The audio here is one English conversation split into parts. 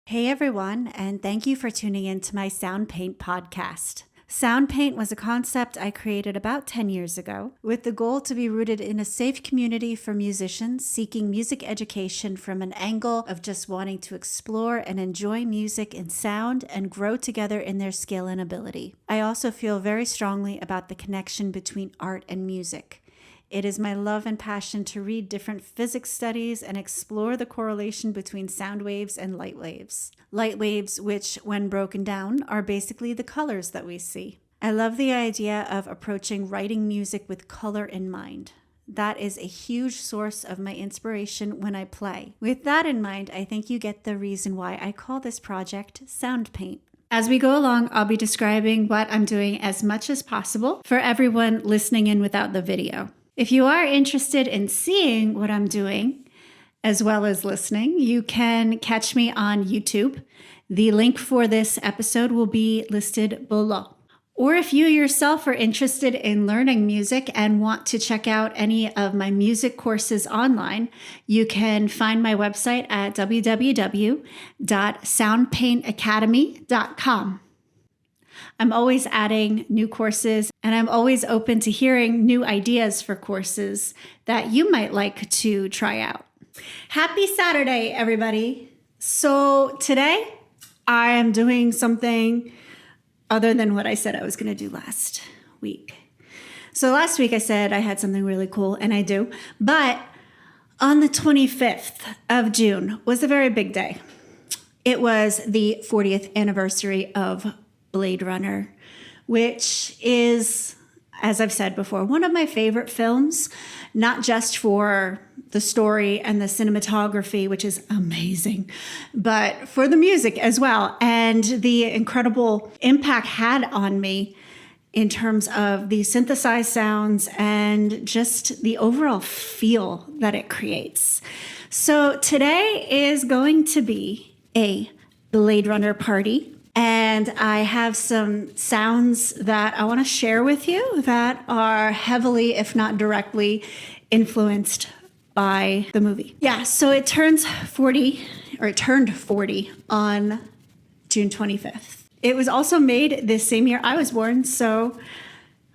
Hey everyone, and thank you for tuning in to my SoundPaint podcast. SoundPaint was a concept I created about 10 years ago with the goal to be rooted in a safe community for musicians seeking music education from an angle of just wanting to explore and enjoy music and sound and grow together in their skill and ability. I also feel very strongly about the connection between art and music. It is my love and passion to read different physics studies and explore the correlation between sound waves and light waves. Light waves, which, when broken down, are basically the colors that we see. I love the idea of approaching writing music with color in mind. That is a huge source of my inspiration when I play. With that in mind, I think you get the reason why I call this project SoundPaint. As we go along, I'll be describing what I'm doing as much as possible for everyone listening in without the video. If you are interested in seeing what I'm doing, as well as listening, you can catch me on YouTube. The link for this episode will be listed below. Or if you yourself are interested in learning music and want to check out any of my music courses online, you can find my website at www.soundpaintacademy.com. I'm always adding new courses, and I'm always open to hearing new ideas for courses that you might like to try out. Happy Saturday, everybody. So today I am doing something other than what I said I was going to do last week. So last week I said I had something really cool, and I do. But on the 25th of June was a very big day. It was the 40th anniversary of Blade Runner, which is, as I've said before, one of my favorite films, not just for the story and the cinematography, which is amazing, but for the music as well, and the incredible impact had on me in terms of the synthesized sounds and just the overall feel that it creates. So today is going to be a Blade Runner party. And I have some sounds that I want to share with you that are heavily, if not directly, influenced by the movie. Yeah, so it turned 40 on June 25th. It was also made this same year I was born, so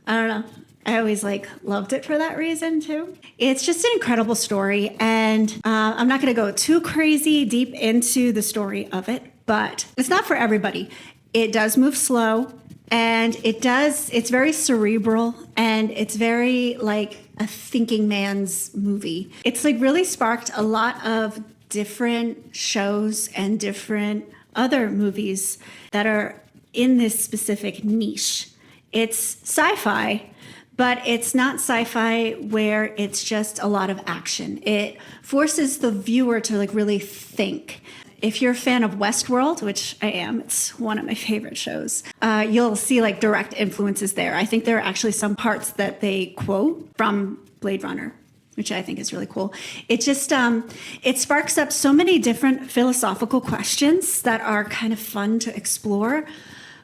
I don't know. I always loved it for that reason too. It's just an incredible story, and I'm not going to go too crazy deep into the story of it, but it's not for everybody. It does move slow, and it's very cerebral, and it's very like a thinking man's movie. It's really sparked a lot of different shows and different other movies that are in this specific niche. It's sci-fi, but it's not sci-fi where it's just a lot of action. It forces the viewer to really think. If you're a fan of Westworld, which I am, it's one of my favorite shows, you'll see direct influences there. I think there are actually some parts that they quote from Blade Runner, which I think is really cool. It just, it sparks up so many different philosophical questions that are kind of fun to explore.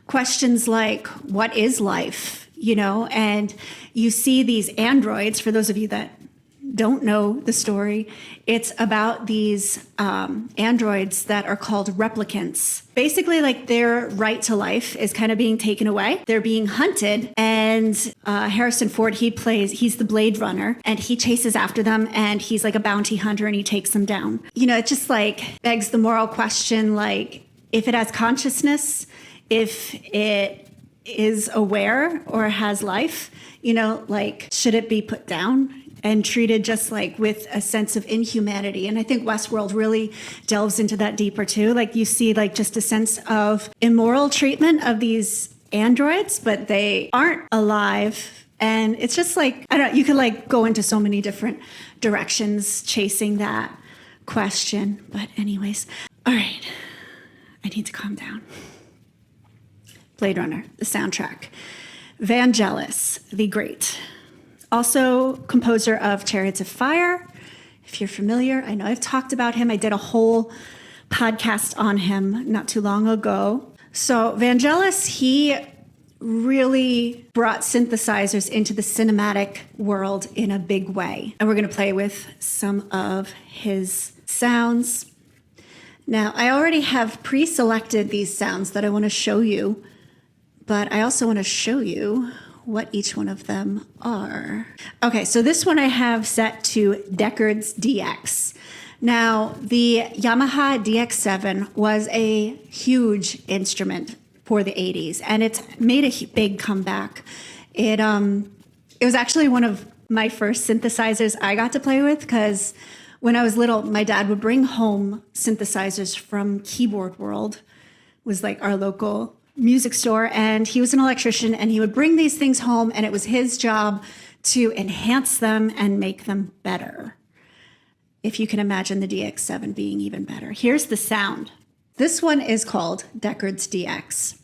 Questions like, what is life? And you see these androids, for those of you that don't know the story, it's about these androids that are called replicants. Basically, their right to life is kind of being taken away. They're being hunted, and Harrison Ford, he's the Blade Runner, and he chases after them, and he's like a bounty hunter, and he takes them down. It just begs the moral question, if it has consciousness, if it is aware or has life, should it be put down and treated just with a sense of inhumanity? And I think Westworld really delves into that deeper too. You see just a sense of immoral treatment of these androids, but they aren't alive. And it's just I don't know, you could go into so many different directions chasing that question. But anyways, all right, I need to calm down. Blade Runner, the soundtrack. Vangelis, the great. Also composer of Chariots of Fire. If you're familiar, I know I've talked about him. I did a whole podcast on him not too long ago. So Vangelis, he really brought synthesizers into the cinematic world in a big way. And we're going to play with some of his sounds. Now, I already have pre-selected these sounds that I want to show you, but I also want to show you what each one of them are. Okay, so this one I have set to Deckard's DX. Now, the Yamaha DX7 was a huge instrument for the 80s, and it's made a big comeback. It was actually one of my first synthesizers I got to play with, because when I was little, my dad would bring home synthesizers from Keyboard World, was like our local music store, and he was an electrician, and he would bring these things home, and it was his job to enhance them and make them better. If you can imagine the DX7 being even better. Here's the sound. This one is called Deckard's DX.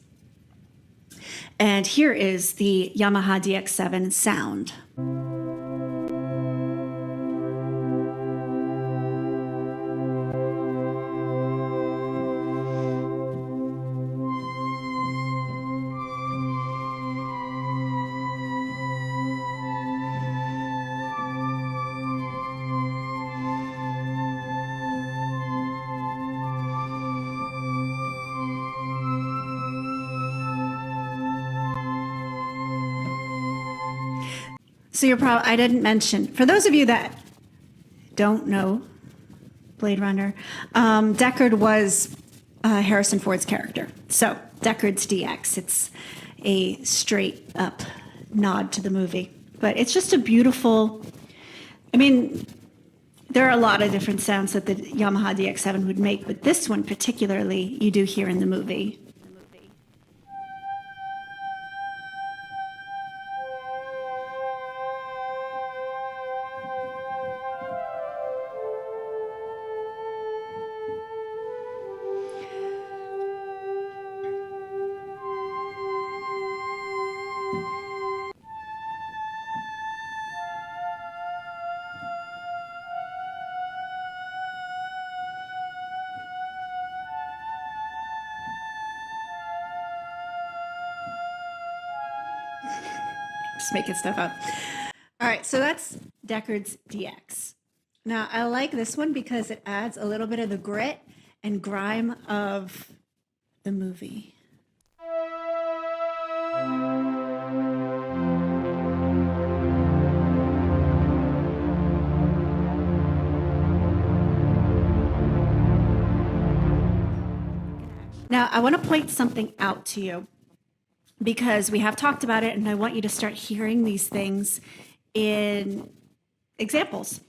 And here is the Yamaha DX7 sound. So I didn't mention, for those of you that don't know Blade Runner, Deckard was Harrison Ford's character. So Deckard's DX, it's a straight up nod to the movie. But it's just a beautiful, there are a lot of different sounds that the Yamaha DX7 would make, but this one particularly you do hear in the movie. Just making stuff up. All right, so that's Deckard's DX. Now, I like this one because it adds a little bit of the grit and grime of the movie. Now, I want to point something out to you, because we have talked about it, and I want you to start hearing these things in examples.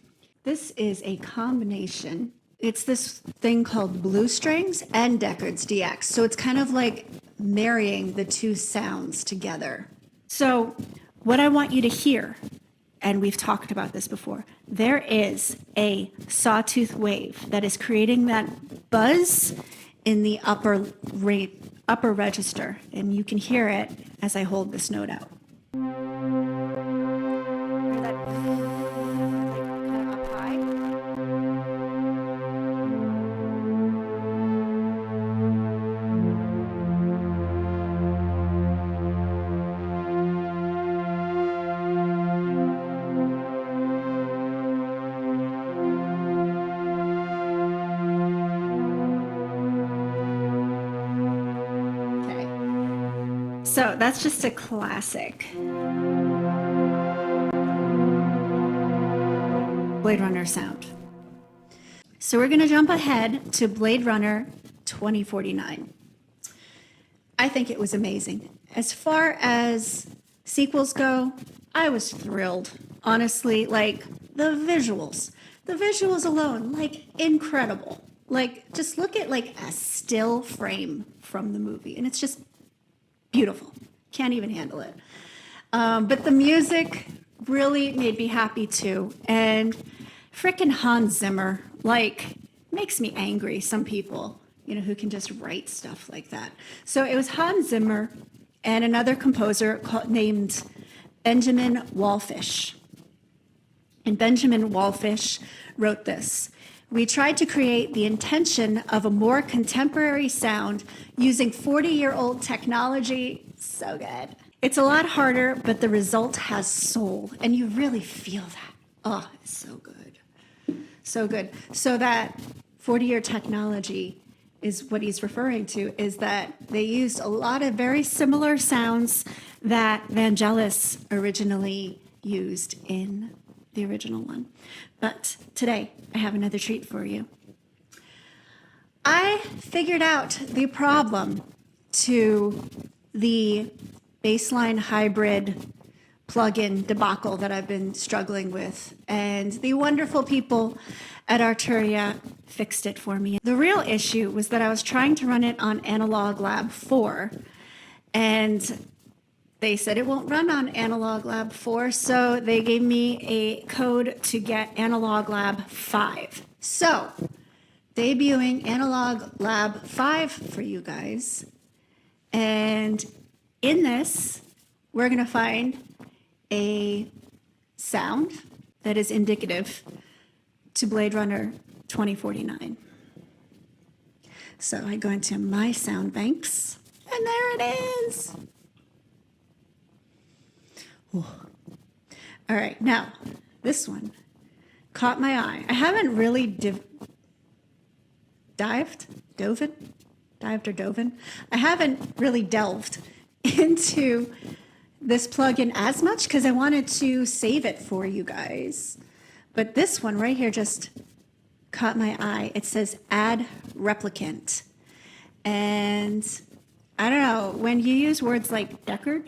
This is a combination. It's this thing called Blue Strings and Deckard's DX. So it's kind of like marrying the two sounds together. So what I want you to hear, and we've talked about this before, there is a sawtooth wave that is creating that buzz in the upper register, and you can hear it as I hold this note out. Hear that, like, kind of up high? So that's just a classic Blade Runner sound. So we're going to jump ahead to Blade Runner 2049. I think it was amazing. As far as sequels go, I was thrilled. Honestly, like the visuals alone, like incredible. Like just look at like a still frame from the movie, and it's just beautiful. Can't even handle it. But the music really made me happy too. And frickin' Hans Zimmer, like, makes me angry. Some people, who can just write stuff like that. So it was Hans Zimmer and another composer named Benjamin Wallfisch. And Benjamin Wallfisch wrote this. We tried to create the intention of a more contemporary sound using 40-year-old technology. So good. It's a lot harder, but the result has soul, and you really feel that. Oh, it's so good. So good. So that 40-year technology is what he's referring to, is that they used a lot of very similar sounds that Vangelis originally used in the original one. But today, I have another treat for you. I figured out the problem to the baseline hybrid plugin debacle that I've been struggling with, and the wonderful people at Arturia fixed it for me. The real issue was that I was trying to run it on Analog Lab 4, and they said it won't run on Analog Lab 4, so they gave me a code to get Analog Lab 5. So, debuting Analog Lab 5 for you guys, and in this, we're going to find a sound that is indicative to Blade Runner 2049. So I go into my sound banks, and there it is. Ooh. All right, now this one caught my eye. I haven't really dived or dove. I haven't really delved into this plugin as much because I wanted to save it for you guys. But this one right here just caught my eye. It says add replicant. And I don't know, when you use words like Deckard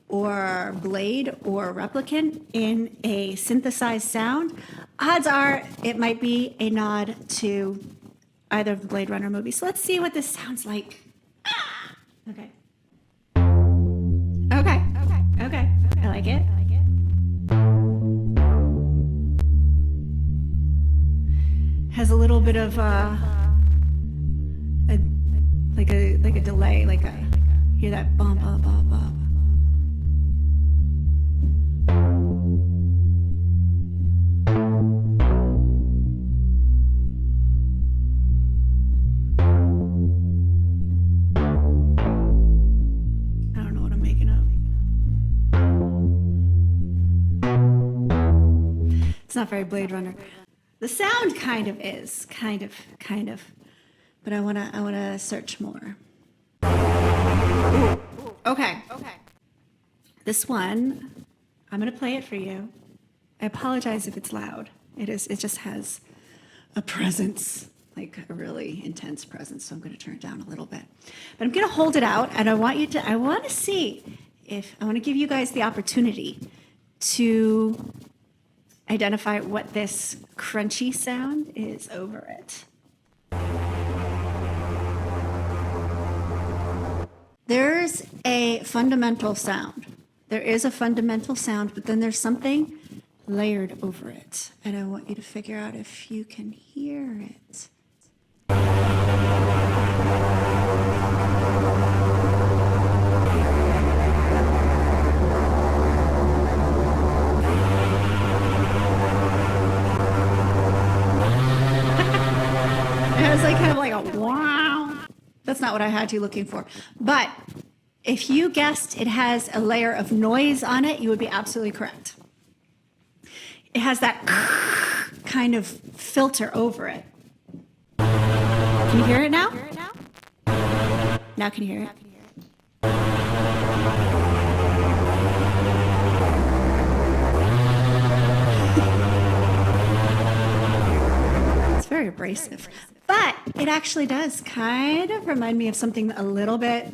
or blade or replicant in a synthesized sound, odds are it might be a nod to either of the Blade Runner movies. So let's see what this sounds like. Okay. Okay. I like it. Has a little bit of like a delay, hear that bump, bump, bump, bump. It's not very Blade Runner. The sound kind of is, kind of. But I wanna search more. Ooh. Okay. This one, I'm gonna play it for you. I apologize if it's loud. It just has a presence, like a really intense presence. So I'm gonna turn it down a little bit. But I'm gonna hold it out, and I want to see if I want to give you guys the opportunity to identify what this crunchy sound is over it. There's a fundamental sound. There is a fundamental sound, but then there's something layered over it. And I want you to figure out if you can hear it. It's like kind of like a wow. That's not what I had you looking for. But if you guessed it has a layer of noise on it, you would be absolutely correct. It has that kind of filter over it. Can you hear it now? Now can you hear it? It's very abrasive. But it actually does kind of remind me of something a little bit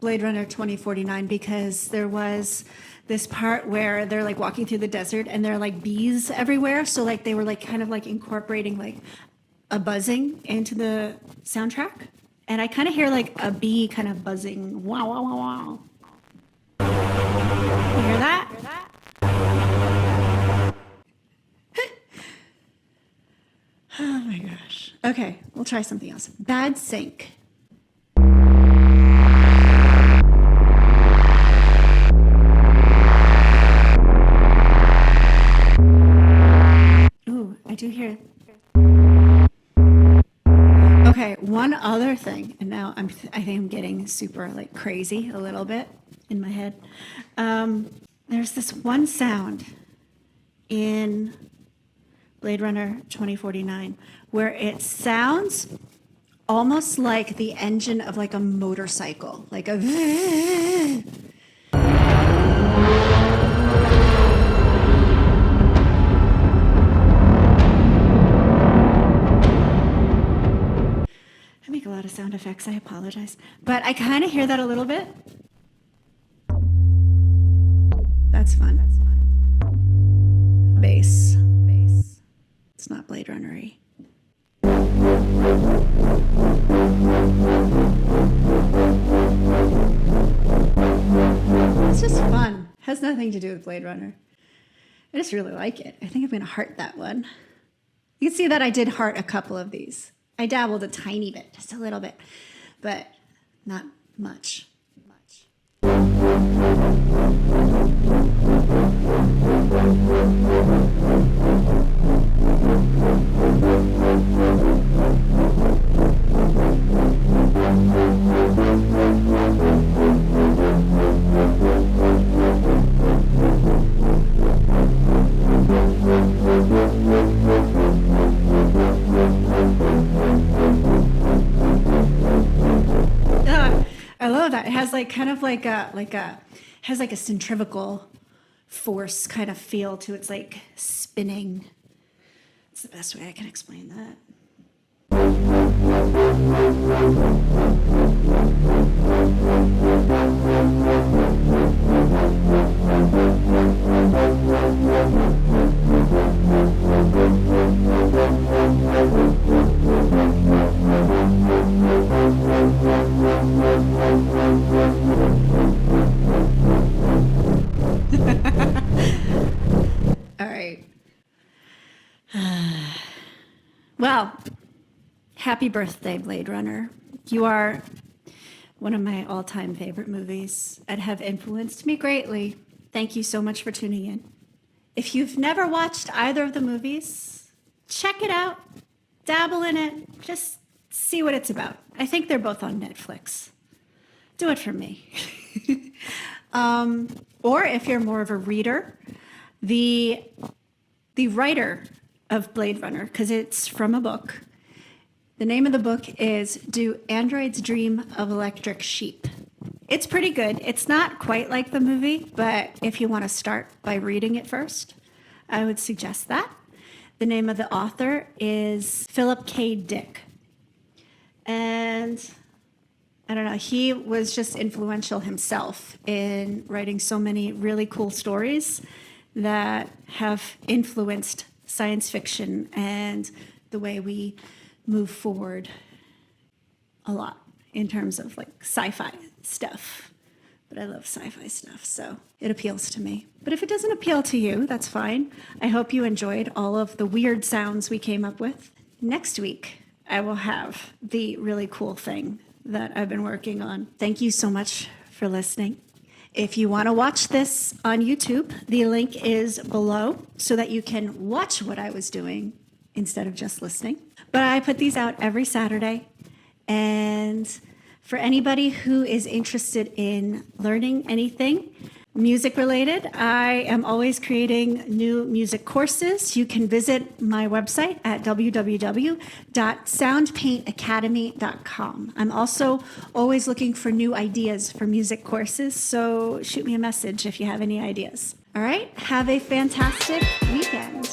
Blade Runner 2049, because there was this part where they're like walking through the desert and there are like bees everywhere. So like they were like kind of like incorporating like a buzzing into the soundtrack. And I kind of hear like a bee kind of buzzing. Wow, wow, wow, wow. You hear that? Oh my gosh. Okay, we'll try something else. Bad sync. Ooh, I do hear. Okay, one other thing, and now I think I'm getting super like crazy a little bit in my head. There's this one sound in Blade Runner 2049 where it sounds almost like the engine of like a motorcycle, like a. I make a lot of sound effects, I apologize. But I kind of hear that a little bit. That's fun. That's fun. Bass. Bass. It's not Blade Runner-y. It's just fun. Has nothing to do with Blade Runner. I just really like it. I think I'm going to heart that one. You can see that I did heart a couple of these. I dabbled a tiny bit, just a little bit, but not much. I love that. It has like kind of like a has like a centrifugal force kind of feel to its like spinning. It's the best way I can explain that. All right. Well, happy birthday, Blade Runner. You are one of my all-time favorite movies and have influenced me greatly. Thank you so much for tuning in. If you've never watched either of the movies, check it out, dabble in it, just see what it's about. I think they're both on Netflix. Do it for me. Or if you're more of a reader, the writer of Blade Runner, because it's from a book, the name of the book is Do Androids Dream of Electric Sheep? It's pretty good. It's not quite like the movie, but if you want to start by reading it first, I would suggest that. The name of the author is Philip K. Dick. And I don't know, he was just influential himself in writing so many really cool stories that have influenced science fiction and the way we move forward a lot in terms of like sci-fi stuff. But I love sci-fi stuff, so it appeals to me. But if it doesn't appeal to you, that's fine. I hope you enjoyed all of the weird sounds we came up with. Next week, I will have the really cool thing that I've been working on. Thank you so much for listening. If you want to watch this on YouTube, the link is below so that you can watch what I was doing instead of just listening. But I put these out every Saturday. And for anybody who is interested in learning anything music related, I am always creating new music courses. You can visit my website at www.soundpaintacademy.com. I'm also always looking for new ideas for music courses, so shoot me a message if you have any ideas. All right, have a fantastic weekend.